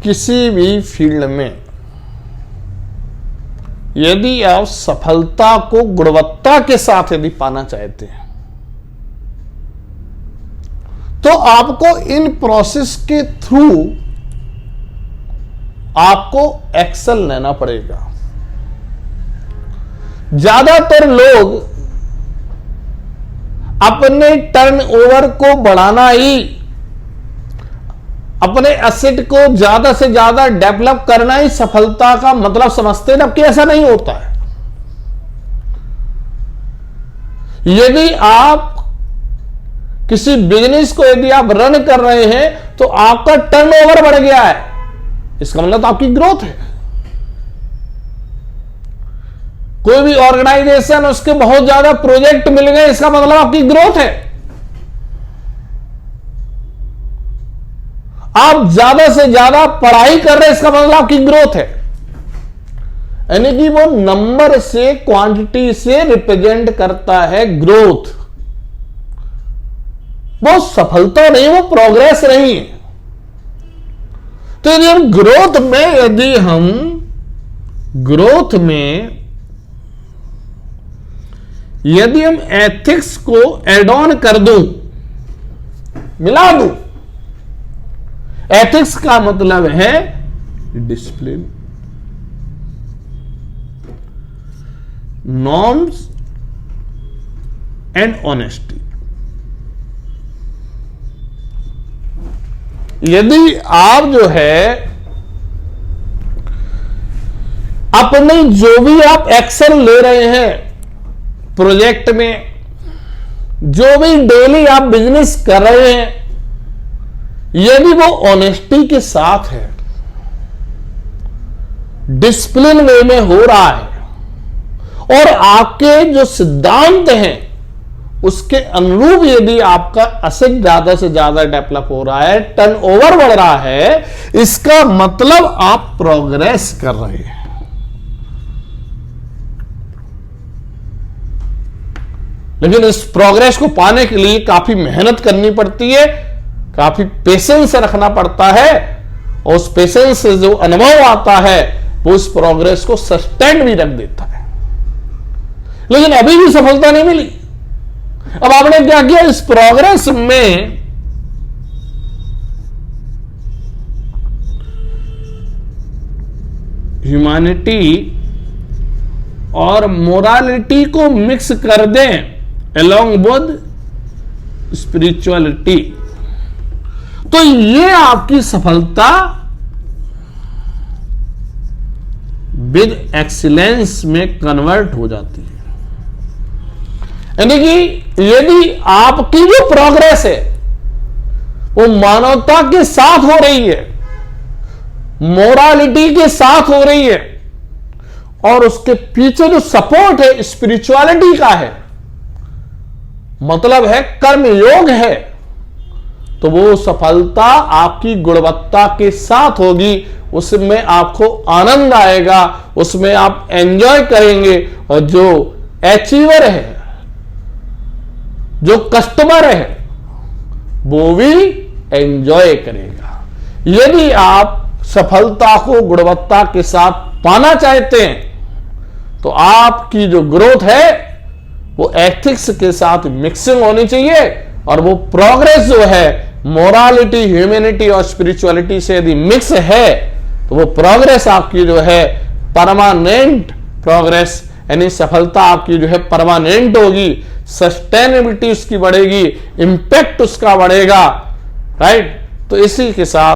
किसी भी फील्ड में यदि आप सफलता को गुणवत्ता के साथ यदि पाना चाहते हैं तो आपको इन प्रोसेस के थ्रू आपको एक्सेल लेना पड़ेगा। ज्यादातर लोग अपने टर्नओवर को बढ़ाना ही, अपने एसेट को ज्यादा से ज्यादा डेवलप करना ही सफलता का मतलब समझते हैं, जबकि ऐसा नहीं होता है। यदि आप किसी बिजनेस को यदि आप रन कर रहे हैं तो आपका टर्नओवर बढ़ गया है, इसका मतलब तो आपकी ग्रोथ है। कोई भी ऑर्गेनाइजेशन, उसके बहुत ज्यादा प्रोजेक्ट मिल गए, इसका मतलब आपकी ग्रोथ है। आप ज्यादा से ज्यादा पढ़ाई कर रहे हैं, इसका मतलब आपकी ग्रोथ है। यानी कि वो नंबर से, क्वांटिटी से रिप्रेजेंट करता है ग्रोथ। वो सफलता नहीं, वो प्रोग्रेस नहीं है। तो यदि हम ग्रोथ में यदि हम एथिक्स को एड ऑन कर दूं, मिला दूं, एथिक्स का मतलब है डिसिप्लिन, नॉर्म्स एंड ऑनेस्टी। यदि आप जो है अपने जो भी आप एक्शन ले रहे हैं प्रोजेक्ट में, जो भी डेली आप बिजनेस कर रहे हैं, यदि वो ऑनेस्टी के साथ है, डिसिप्लिन वे में हो रहा है और आपके जो सिद्धांत हैं उसके अनुरूप यदि आपका एसेट ज्यादा से ज्यादा डेवलप हो रहा है, टर्नओवर बढ़ रहा है, इसका मतलब आप प्रोग्रेस कर रहे हैं। लेकिन इस प्रोग्रेस को पाने के लिए काफी मेहनत करनी पड़ती है, काफी पेशेंस रखना पड़ता है, और उस पेशेंस से जो अनुभव आता है वो इस प्रोग्रेस को सस्टेन भी रख देता है। लेकिन अभी भी सफलता नहीं मिली। अब आपने क्या किया, इस प्रोग्रेस में ह्यूमैनिटी और मोरालिटी को मिक्स कर दें along with स्पिरिचुअलिटी, तो ये आपकी सफलता विद एक्सीलेंस में कन्वर्ट हो जाती है। यानी कि यदि आपकी जो प्रोग्रेस है वो मानवता के साथ हो रही है, मोरालिटी के साथ हो रही है, और उसके पीछे जो सपोर्ट है स्पिरिचुअलिटी का है, मतलब है कर्म योग है, तो वो सफलता आपकी गुणवत्ता के साथ होगी। उसमें आपको आनंद आएगा, उसमें आप एंजॉय करेंगे, और जो अचीवर है, जो कस्टमर है, वो भी एंजॉय करेगा। यदि आप सफलता को गुणवत्ता के साथ पाना चाहते हैं तो आपकी जो ग्रोथ है वो एथिक्स के साथ मिक्सिंग होनी चाहिए, और वो प्रोग्रेस जो है मोरालिटी, ह्यूमैनिटी और स्पिरिचुअलिटी से यदि मिक्स है तो वो प्रोग्रेस आपकी जो है परमानेंट प्रोग्रेस, यानी सफलता आपकी जो है परमानेंट होगी, सस्टेनेबिलिटी उसकी बढ़ेगी, इंपैक्ट उसका बढ़ेगा। राइट, तो इसी के साथ